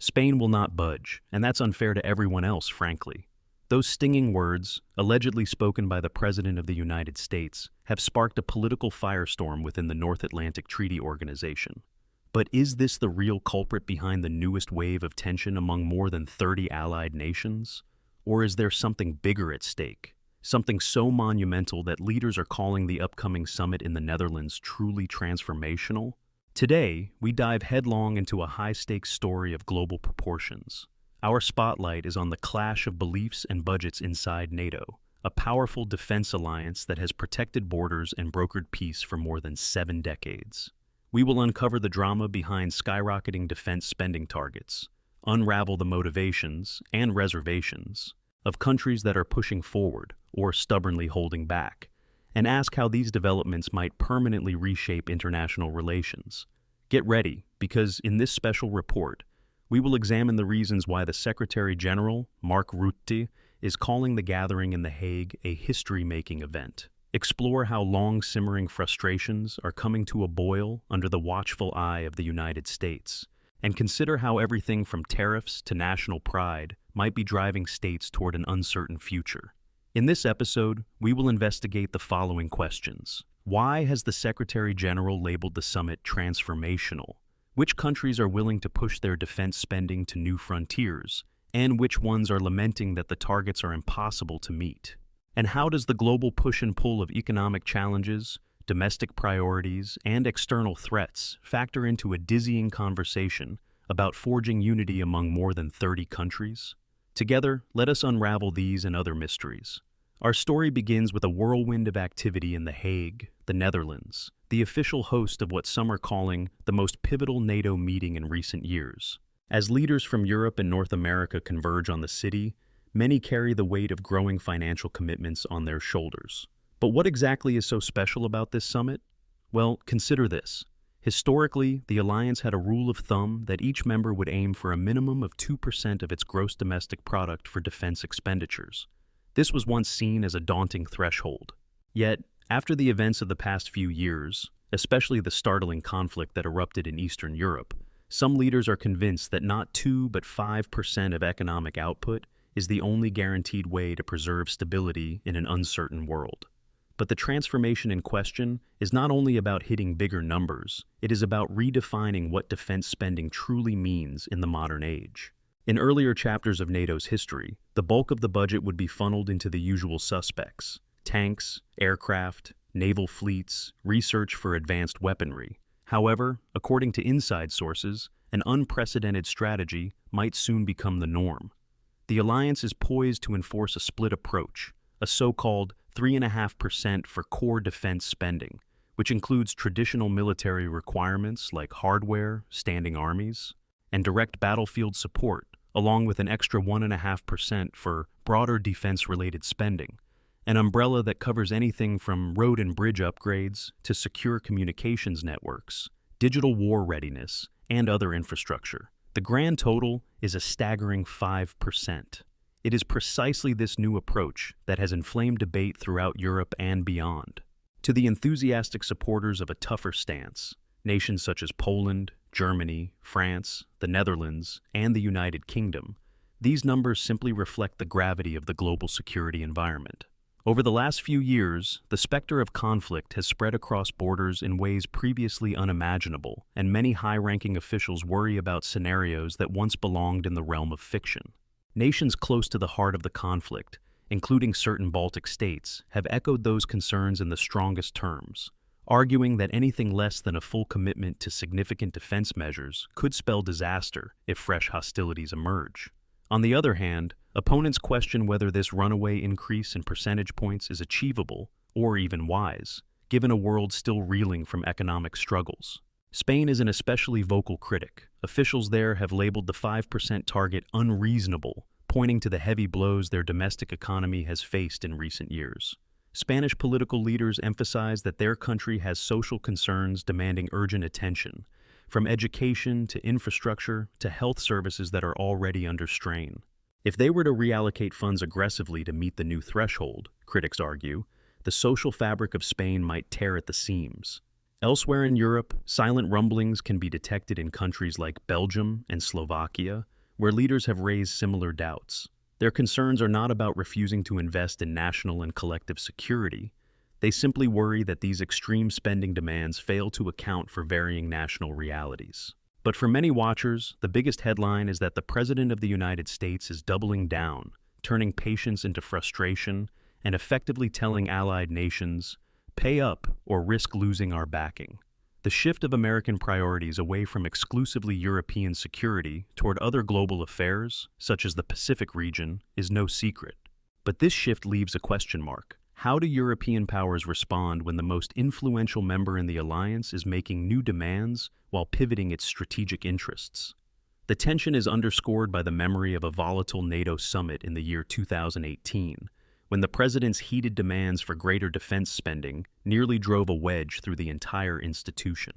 Spain will not budge, and that's unfair to everyone else, frankly. Those stinging words, allegedly spoken by the President of the United States, have sparked a political firestorm within the North Atlantic Treaty Organization. But is this the real culprit behind the newest wave of tension among more than 30 allied nations? Or is there something bigger at stake? Something so monumental that leaders are calling the upcoming summit in the Netherlands truly transformational? Today, we dive headlong into a high-stakes story of global proportions. Our spotlight is on the clash of beliefs and budgets inside NATO, a powerful defense alliance that has protected borders and brokered peace for more than 7 decades. We will uncover the drama behind skyrocketing defense spending targets, unravel the motivations and reservations of countries that are pushing forward or stubbornly holding back, and ask how these developments might permanently reshape international relations. Get ready, because in this special report, we will examine the reasons why the Secretary General, Mark Rutte, is calling the gathering in The Hague a history-making event. Explore how long-simmering frustrations are coming to a boil under the watchful eye of the United States, and consider how everything from tariffs to national pride might be driving states toward an uncertain future. In this episode, we will investigate the following questions. Why has the Secretary General labeled the summit transformational? Which countries are willing to push their defense spending to new frontiers, and which ones are lamenting that the targets are impossible to meet? And how does the global push and pull of economic challenges, domestic priorities, and external threats factor into a dizzying conversation about forging unity among more than 30 countries? Together, let us unravel these and other mysteries. Our story begins with a whirlwind of activity in The Hague, the Netherlands, the official host of what some are calling the most pivotal NATO meeting in recent years. As leaders from Europe and North America converge on the city, many carry the weight of growing financial commitments on their shoulders. But what exactly is so special about this summit? Well, consider this. Historically, the alliance had a rule of thumb that each member would aim for a minimum of 2% of its gross domestic product for defense expenditures. This was once seen as a daunting threshold. Yet, after the events of the past few years, especially the startling conflict that erupted in Eastern Europe, some leaders are convinced that not 2 but 5% of economic output is the only guaranteed way to preserve stability in an uncertain world. But the transformation in question is not only about hitting bigger numbers, it is about redefining what defense spending truly means in the modern age. In earlier chapters of NATO's history, the bulk of the budget would be funneled into the usual suspects: tanks, aircraft, naval fleets, research for advanced weaponry. However, according to inside sources, an unprecedented strategy might soon become the norm. The alliance is poised to enforce a split approach, a so-called 3.5% for core defense spending, which includes traditional military requirements like hardware, standing armies, and direct battlefield support, along with an extra 1.5% for broader defense-related spending, an umbrella that covers anything from road and bridge upgrades to secure communications networks, digital war readiness, and other infrastructure. The grand total is a staggering 5%. It is precisely this new approach that has inflamed debate throughout Europe and beyond. To the enthusiastic supporters of a tougher stance, nations such as Poland, Germany, France, the Netherlands, and the United Kingdom, these numbers simply reflect the gravity of the global security environment. Over the last few years, the specter of conflict has spread across borders in ways previously unimaginable, and many high-ranking officials worry about scenarios that once belonged in the realm of fiction. Nations close to the heart of the conflict, including certain Baltic states, have echoed those concerns in the strongest terms, arguing that anything less than a full commitment to significant defense measures could spell disaster if fresh hostilities emerge. On the other hand, opponents question whether this runaway increase in percentage points is achievable or even wise, given a world still reeling from economic struggles. Spain is an especially vocal critic. Officials there have labeled the 5% target unreasonable, pointing to the heavy blows their domestic economy has faced in recent years. Spanish political leaders emphasize that their country has social concerns demanding urgent attention, from education to infrastructure to health services that are already under strain. If they were to reallocate funds aggressively to meet the new threshold, critics argue, the social fabric of Spain might tear at the seams. Elsewhere in Europe, silent rumblings can be detected in countries like Belgium and Slovakia, where leaders have raised similar doubts. Their concerns are not about refusing to invest in national and collective security. They simply worry that these extreme spending demands fail to account for varying national realities. But for many watchers, the biggest headline is that the President of the United States is doubling down, turning patience into frustration, and effectively telling allied nations, "Pay up or risk losing our backing." The shift of American priorities away from exclusively European security toward other global affairs, such as the Pacific region, is no secret. But this shift leaves a question mark. How do European powers respond when the most influential member in the alliance is making new demands while pivoting its strategic interests? The tension is underscored by the memory of a volatile NATO summit in the year 2018, when the president's heated demands for greater defense spending nearly drove a wedge through the entire institution.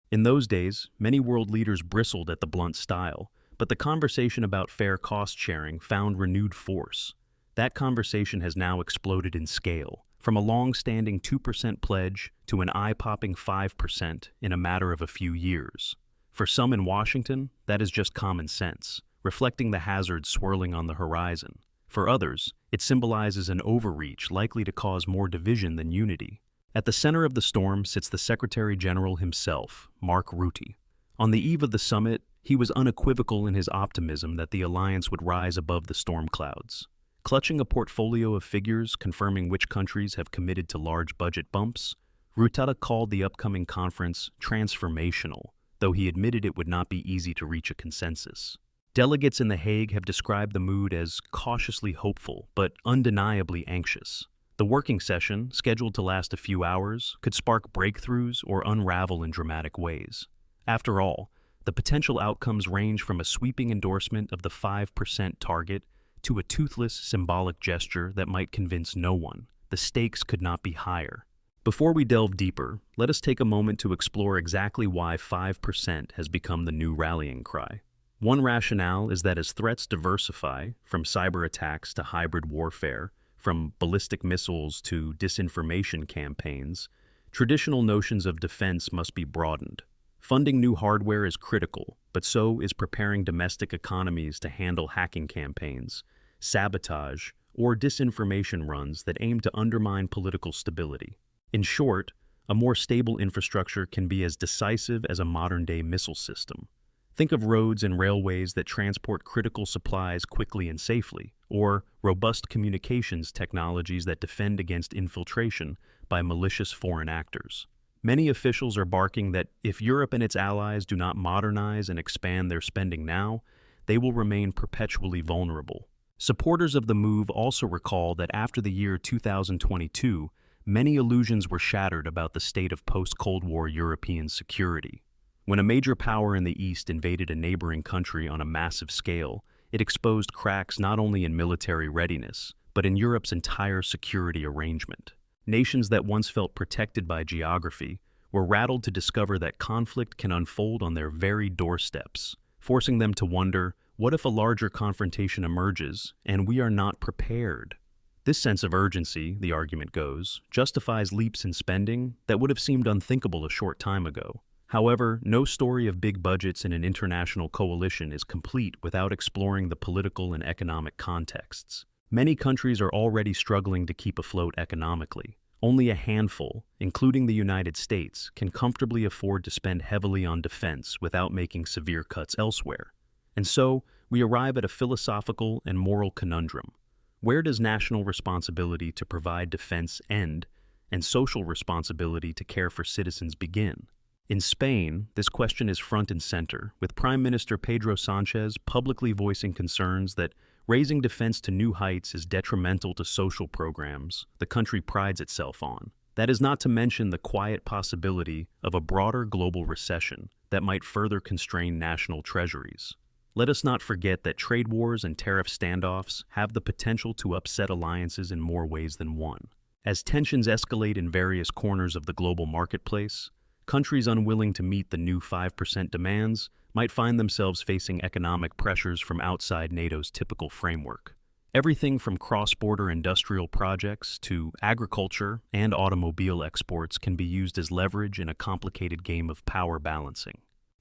In those days, many world leaders bristled at the blunt style, but the conversation about fair cost sharing found renewed force. That conversation has now exploded in scale, from a long-standing 2% pledge to an eye-popping 5% in a matter of a few years. For some in Washington, that is just common sense, reflecting the hazards swirling on the horizon. For others, it symbolizes an overreach likely to cause more division than unity. At the center of the storm sits the Secretary General himself, Mark Rutte. On the eve of the summit, he was unequivocal in his optimism that the alliance would rise above the storm clouds. Clutching a portfolio of figures confirming which countries have committed to large budget bumps, Rutte called the upcoming conference transformational, though he admitted it would not be easy to reach a consensus. Delegates in The Hague have described the mood as cautiously hopeful, but undeniably anxious. The working session, scheduled to last a few hours, could spark breakthroughs or unravel in dramatic ways. After all, the potential outcomes range from a sweeping endorsement of the 5% target to a toothless, symbolic gesture that might convince no one. The stakes could not be higher. Before we delve deeper, let us take a moment to explore exactly why 5% has become the new rallying cry. One rationale is that as threats diversify, from cyber attacks to hybrid warfare, from ballistic missiles to disinformation campaigns, traditional notions of defense must be broadened. Funding new hardware is critical, but so is preparing domestic economies to handle hacking campaigns, sabotage, or disinformation runs that aim to undermine political stability. In short, a more stable infrastructure can be as decisive as a modern-day missile system. Think of roads and railways that transport critical supplies quickly and safely, or robust communications technologies that defend against infiltration by malicious foreign actors. Many officials are barking that if Europe and its allies do not modernize and expand their spending now, they will remain perpetually vulnerable. Supporters of the move also recall that after the year 2022, many illusions were shattered about the state of post-Cold War European security. When a major power in the East invaded a neighboring country on a massive scale, it exposed cracks not only in military readiness, but in Europe's entire security arrangement. Nations that once felt protected by geography were rattled to discover that conflict can unfold on their very doorsteps, forcing them to wonder, what if a larger confrontation emerges and we are not prepared? This sense of urgency, the argument goes, justifies leaps in spending that would have seemed unthinkable a short time ago. However, no story of big budgets in an international coalition is complete without exploring the political and economic contexts. Many countries are already struggling to keep afloat economically. Only a handful, including the United States, can comfortably afford to spend heavily on defense without making severe cuts elsewhere. And so, we arrive at a philosophical and moral conundrum. Where does national responsibility to provide defense end, and social responsibility to care for citizens begin? In Spain, this question is front and center, with Prime Minister Pedro Sánchez publicly voicing concerns that raising defense to new heights is detrimental to social programs the country prides itself on. That is not to mention the quiet possibility of a broader global recession that might further constrain national treasuries. Let us not forget that trade wars and tariff standoffs have the potential to upset alliances in more ways than one. As tensions escalate in various corners of the global marketplace, countries unwilling to meet the new 5% demands might find themselves facing economic pressures from outside NATO's typical framework. Everything from cross-border industrial projects to agriculture and automobile exports can be used as leverage in a complicated game of power balancing.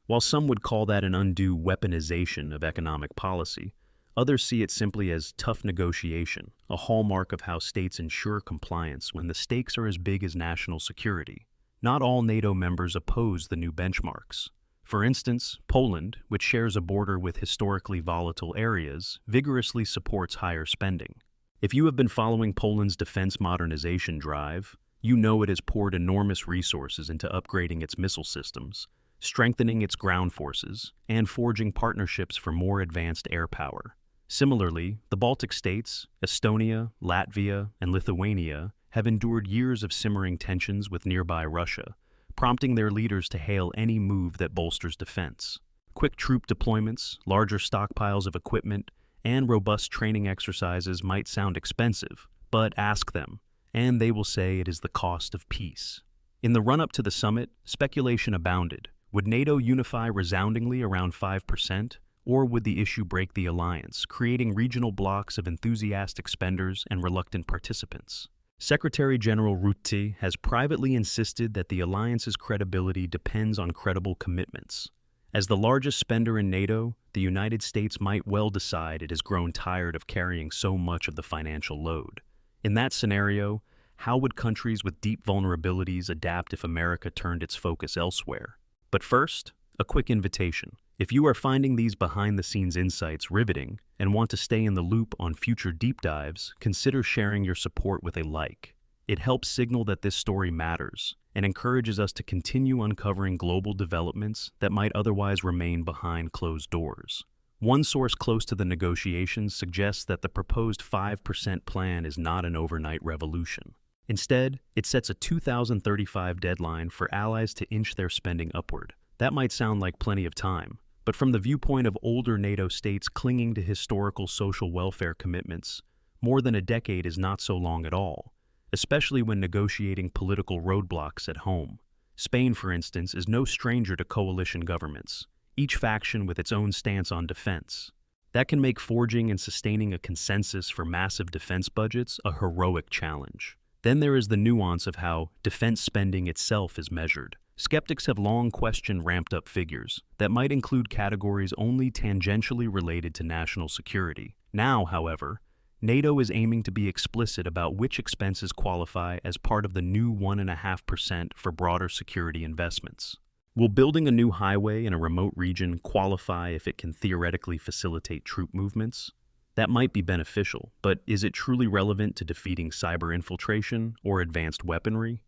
While some would call that an undue weaponization of economic policy, others see it simply as tough negotiation, a hallmark of how states ensure compliance when the stakes are as big as national security. Not all NATO members oppose the new benchmarks. For instance, Poland, which shares a border with historically volatile areas, vigorously supports higher spending. If you have been following Poland's defense modernization drive, you know it has poured enormous resources into upgrading its missile systems, strengthening its ground forces, and forging partnerships for more advanced air power. Similarly, the Baltic states, Estonia, Latvia, and Lithuania have endured years of simmering tensions with nearby Russia, prompting their leaders to hail any move that bolsters defense. Quick troop deployments, larger stockpiles of equipment, and robust training exercises might sound expensive, but ask them, and they will say it is the cost of peace. In the run-up to the summit, speculation abounded. Would NATO unify resoundingly around 5%, or would the issue break the alliance, creating regional blocs of enthusiastic spenders and reluctant participants? Secretary General Rutte has privately insisted that the alliance's credibility depends on credible commitments. As the largest spender in NATO, the United States might well decide it has grown tired of carrying so much of the financial load. In that scenario, how would countries with deep vulnerabilities adapt if America turned its focus elsewhere? But first, a quick invitation. If you are finding these behind-the-scenes insights riveting and want to stay in the loop on future deep dives, consider sharing your support with a like. It helps signal that this story matters and encourages us to continue uncovering global developments that might otherwise remain behind closed doors. One source close to the negotiations suggests that the proposed 5% plan is not an overnight revolution. Instead, it sets a 2035 deadline for allies to inch their spending upward. That might sound like plenty of time, but from the viewpoint of older NATO states clinging to historical social welfare commitments, more than a decade is not so long at all, especially when negotiating political roadblocks at home. Spain, for instance, is no stranger to coalition governments, each faction with its own stance on defense. That can make forging and sustaining a consensus for massive defense budgets a heroic challenge. Then there is the nuance of how defense spending itself is measured. Skeptics have long questioned ramped-up figures that might include categories only tangentially related to national security. Now, however, NATO is aiming to be explicit about which expenses qualify as part of the new 1.5% for broader security investments. Will building a new highway in a remote region qualify if it can theoretically facilitate troop movements? That might be beneficial, but is it truly relevant to defeating cyber infiltration or advanced weaponry?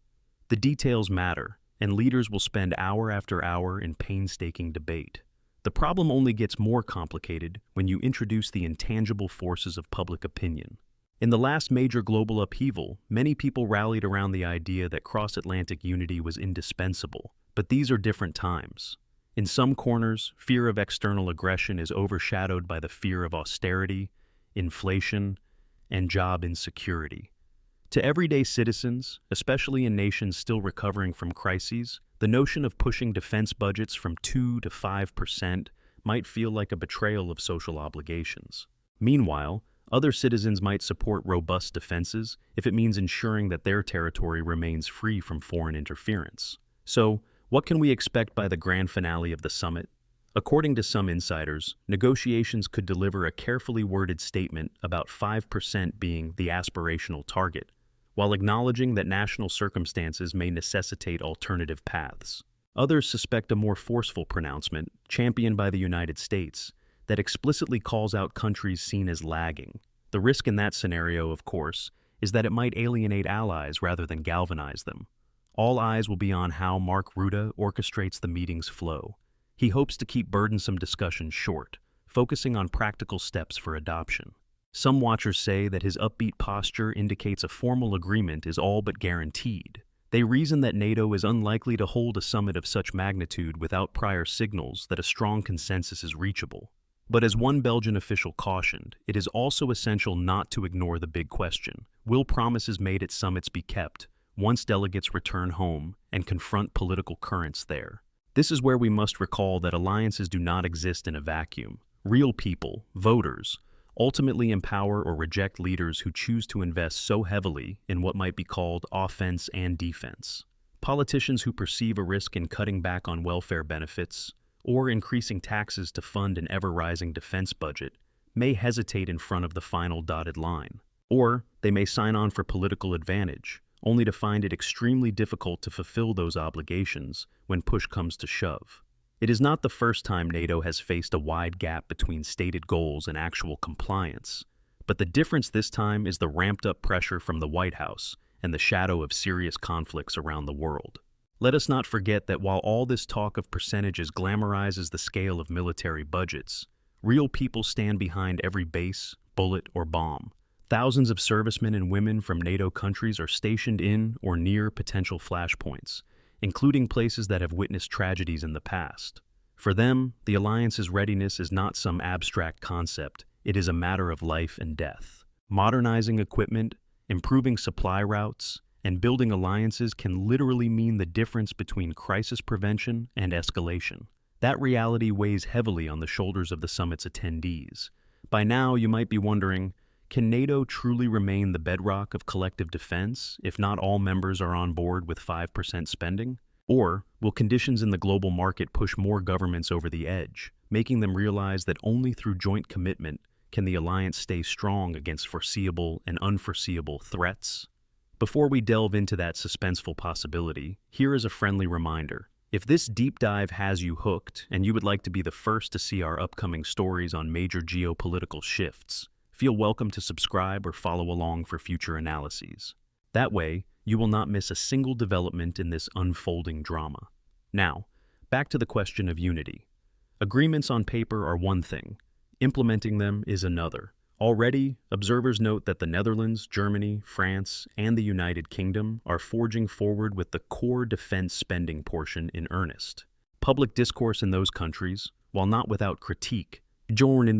The details matter, and leaders will spend hour after hour in painstaking debate. The problem only gets more complicated when you introduce the intangible forces of public opinion. In the last major global upheaval, many people rallied around the idea that cross-Atlantic unity was indispensable, but these are different times. In some corners, fear of external aggression is overshadowed by the fear of austerity, inflation, and job insecurity. To everyday citizens, especially in nations still recovering from crises, the notion of pushing defense budgets from 2 to 5% might feel like a betrayal of social obligations. Meanwhile, other citizens might support robust defenses if it means ensuring that their territory remains free from foreign interference. So, what can we expect by the grand finale of the summit? According to some insiders, negotiations could deliver a carefully worded statement about 5% being the aspirational target, while acknowledging that national circumstances may necessitate alternative paths. Others suspect a more forceful pronouncement, championed by the United States, that explicitly calls out countries seen as lagging. The risk in that scenario, of course, is that it might alienate allies rather than galvanize them. All eyes will be on how Mark Rutte orchestrates the meeting's flow. He hopes to keep burdensome discussions short, focusing on practical steps for adoption. Some watchers say that his upbeat posture indicates a formal agreement is all but guaranteed. They reason that NATO is unlikely to hold a summit of such magnitude without prior signals that a strong consensus is reachable. But as one Belgian official cautioned, it is also essential not to ignore the big question: will promises made at summits be kept once delegates return home and confront political currents there? This is where we must recall that alliances do not exist in a vacuum. Real people, voters, ultimately empower or reject leaders who choose to invest so heavily in what might be called offense and defense. Politicians who perceive a risk in cutting back on welfare benefits, or increasing taxes to fund an ever-rising defense budget, may hesitate in front of the final dotted line. Or they may sign on for political advantage, only to find it extremely difficult to fulfill those obligations when push comes to shove. It is not the first time NATO has faced a wide gap between stated goals and actual compliance, but the difference this time is the ramped-up pressure from the White House and the shadow of serious conflicts around the world. Let us not forget that while all this talk of percentages glamorizes the scale of military budgets, real people stand behind every base, bullet, or bomb. Thousands of servicemen and women from NATO countries are stationed in or near potential flashpoints, including places that have witnessed tragedies in the past. For them, the alliance's readiness is not some abstract concept, it is a matter of life and death. Modernizing equipment, improving supply routes, and building alliances can literally mean the difference between crisis prevention and escalation. That reality weighs heavily on the shoulders of the summit's attendees. By now, you might be wondering, can NATO truly remain the bedrock of collective defense if not all members are on board with 5% spending? Or will conditions in the global market push more governments over the edge, making them realize that only through joint commitment can the alliance stay strong against foreseeable and unforeseeable threats? Before we delve into that suspenseful possibility, here is a friendly reminder. If this deep dive has you hooked and you would like to be the first to see our upcoming stories on major geopolitical shifts, feel welcome to subscribe or follow along for future analyses. That way, you will not miss a single development in this unfolding drama. Now, back to the question of unity. Agreements on paper are one thing. Implementing them is another. Already, observers note that the Netherlands, Germany, France, and the United Kingdom are forging forward with the core defense spending portion in earnest. Public discourse in those countries, while not without critique, generally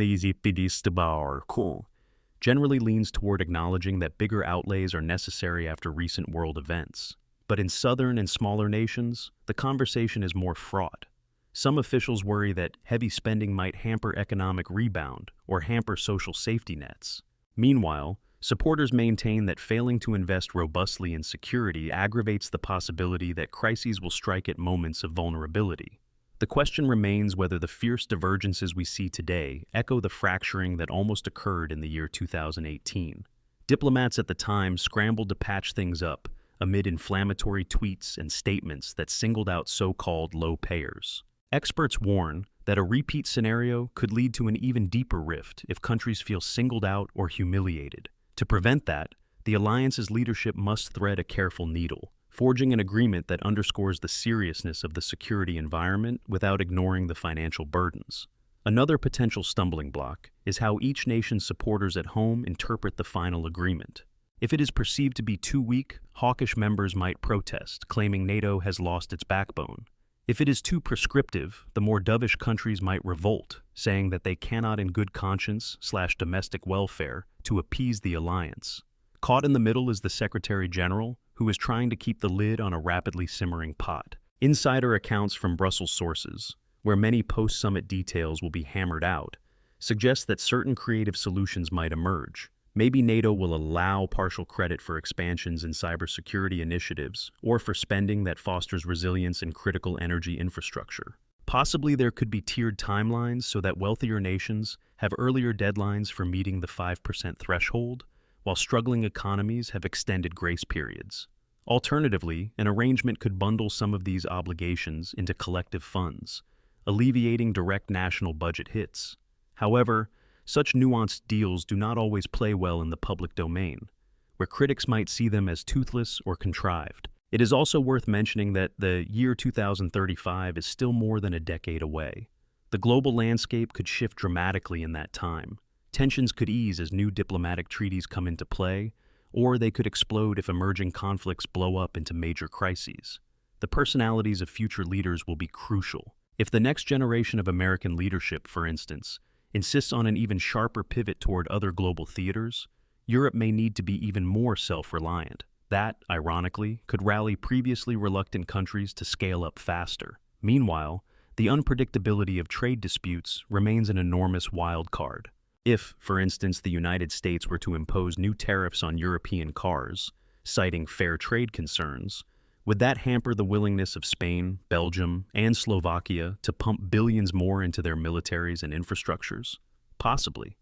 leans toward acknowledging that bigger outlays are necessary after recent world events. But in southern and smaller nations, the conversation is more fraught. Some officials worry that heavy spending might hamper economic rebound or hamper social safety nets. Meanwhile, supporters maintain that failing to invest robustly in security aggravates the possibility that crises will strike at moments of vulnerability. The question remains whether the fierce divergences we see today echo the fracturing that almost occurred in the year 2018. Diplomats at the time scrambled to patch things up amid inflammatory tweets and statements that singled out so-called low payers. Experts warn that a repeat scenario could lead to an even deeper rift if countries feel singled out or humiliated. To prevent that, the alliance's leadership must thread a careful needle, forging an agreement that underscores the seriousness of the security environment without ignoring the financial burdens. Another potential stumbling block is how each nation's supporters at home interpret the final agreement. If it is perceived to be too weak, hawkish members might protest, claiming NATO has lost its backbone. If it is too prescriptive, the more dovish countries might revolt, saying that they cannot in good conscience/domestic welfare to appease the alliance. Caught in the middle is the Secretary General, who is trying to keep the lid on a rapidly simmering pot. Insider accounts from Brussels sources, where many post-summit details will be hammered out, suggest that certain creative solutions might emerge. Maybe NATO will allow partial credit for expansions in cybersecurity initiatives or for spending that fosters resilience in critical energy infrastructure. Possibly there could be tiered timelines so that wealthier nations have earlier deadlines for meeting the 5% threshold, while struggling economies have extended grace periods. Alternatively, an arrangement could bundle some of these obligations into collective funds, alleviating direct national budget hits. However, such nuanced deals do not always play well in the public domain, where critics might see them as toothless or contrived. It is also worth mentioning that the year 2035 is still more than a decade away. The global landscape could shift dramatically in that time. Tensions could ease as new diplomatic treaties come into play, or they could explode if emerging conflicts blow up into major crises. The personalities of future leaders will be crucial. If the next generation of American leadership, for instance, insists on an even sharper pivot toward other global theaters, Europe may need to be even more self-reliant. That, ironically, could rally previously reluctant countries to scale up faster. Meanwhile, the unpredictability of trade disputes remains an enormous wild card. If, for instance, the United States were to impose new tariffs on European cars, citing fair trade concerns, Would that hamper the willingness of Spain, Belgium, and Slovakia to pump billions more into their militaries and infrastructures? Possibly.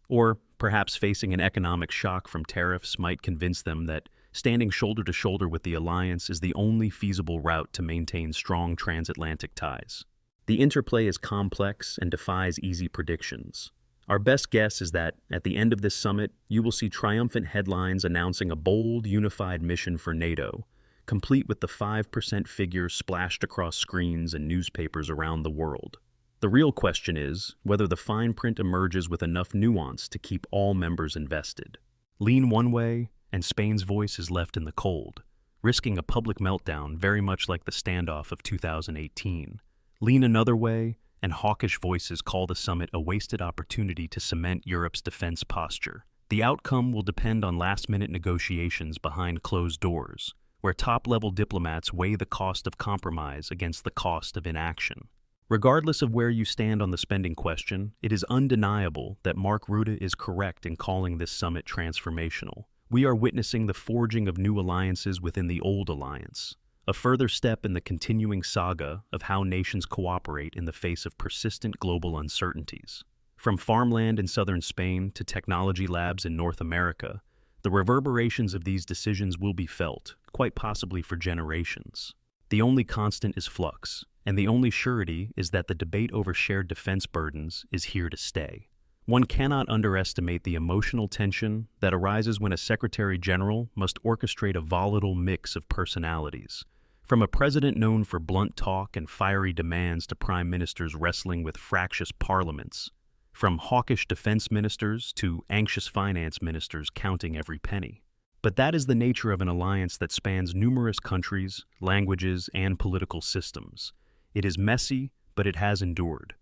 Or perhaps facing an economic shock from tariffs might convince them that standing shoulder to shoulder with the alliance is the only feasible route to maintain strong transatlantic ties. The interplay is complex and defies easy predictions. Our best guess is that, at the end of this summit, you will see triumphant headlines announcing a bold, unified mission for NATO, complete with the 5% figure splashed across screens and newspapers around the world. The real question is whether the fine print emerges with enough nuance to keep all members invested. Lean one way, and Spain's voice is left in the cold, risking a public meltdown very much like the standoff of 2018. Lean another way, and hawkish voices call the summit a wasted opportunity to cement Europe's defense posture. The outcome will depend on last-minute negotiations behind closed doors, where top-level diplomats weigh the cost of compromise against the cost of inaction. Regardless of where you stand on the spending question, it is undeniable that Mark Rutte is correct in calling this summit transformational. We are witnessing the forging of new alliances within the old alliance, a further step in the continuing saga of how nations cooperate in the face of persistent global uncertainties. From farmland in southern Spain to technology labs in North America, the reverberations of these decisions will be felt, quite possibly for generations. The only constant is flux, and the only surety is that the debate over shared defense burdens is here to stay. One cannot underestimate the emotional tension that arises when a Secretary General must orchestrate a volatile mix of personalities, from a president known for blunt talk and fiery demands to prime ministers wrestling with fractious parliaments, from hawkish defense ministers to anxious finance ministers counting every penny. But that is the nature of an alliance that spans numerous countries, languages, and political systems. It is messy, but it has endured.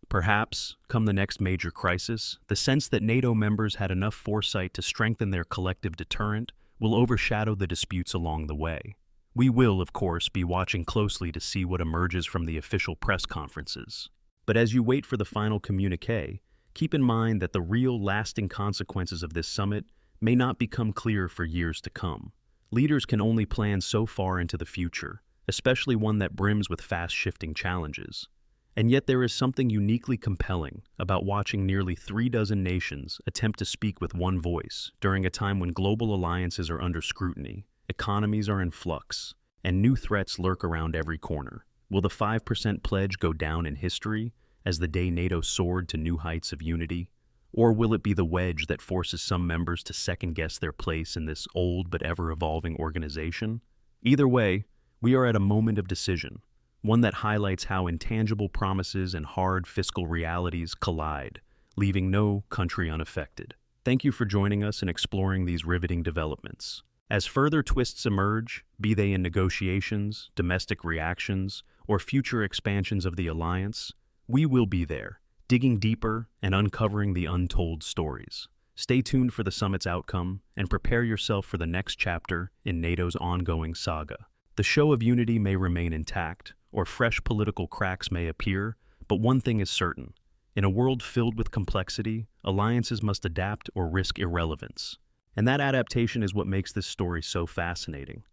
Perhaps, come the next major crisis, the sense that NATO members had enough foresight to strengthen their collective deterrent will overshadow the disputes along the way. We will, of course, be watching closely to see what emerges from the official press conferences. But as you wait for the final communiqué, keep in mind that the real lasting consequences of this summit may not become clear for years to come. Leaders can only plan so far into the future, especially one that brims with fast-shifting challenges. And yet there is something uniquely compelling about watching nearly 36 nations attempt to speak with one voice during a time when global alliances are under scrutiny, economies are in flux, and new threats lurk around every corner. Will the 5% pledge go down in history as the day NATO soared to new heights of unity? Or will it be the wedge that forces some members to second-guess their place in this old but ever-evolving organization? Either way, we are at a moment of decision, one that highlights how intangible promises and hard fiscal realities collide, leaving no country unaffected. Thank you for joining us in exploring these riveting developments. As further twists emerge, be they in negotiations, domestic reactions, or future expansions of the alliance, we will be there, digging deeper and uncovering the untold stories. Stay tuned for the summit's outcome and prepare yourself for the next chapter in NATO's ongoing saga. The show of unity may remain intact, or fresh political cracks may appear, but one thing is certain. In a world filled with complexity, alliances must adapt or risk irrelevance. And that adaptation is what makes this story so fascinating.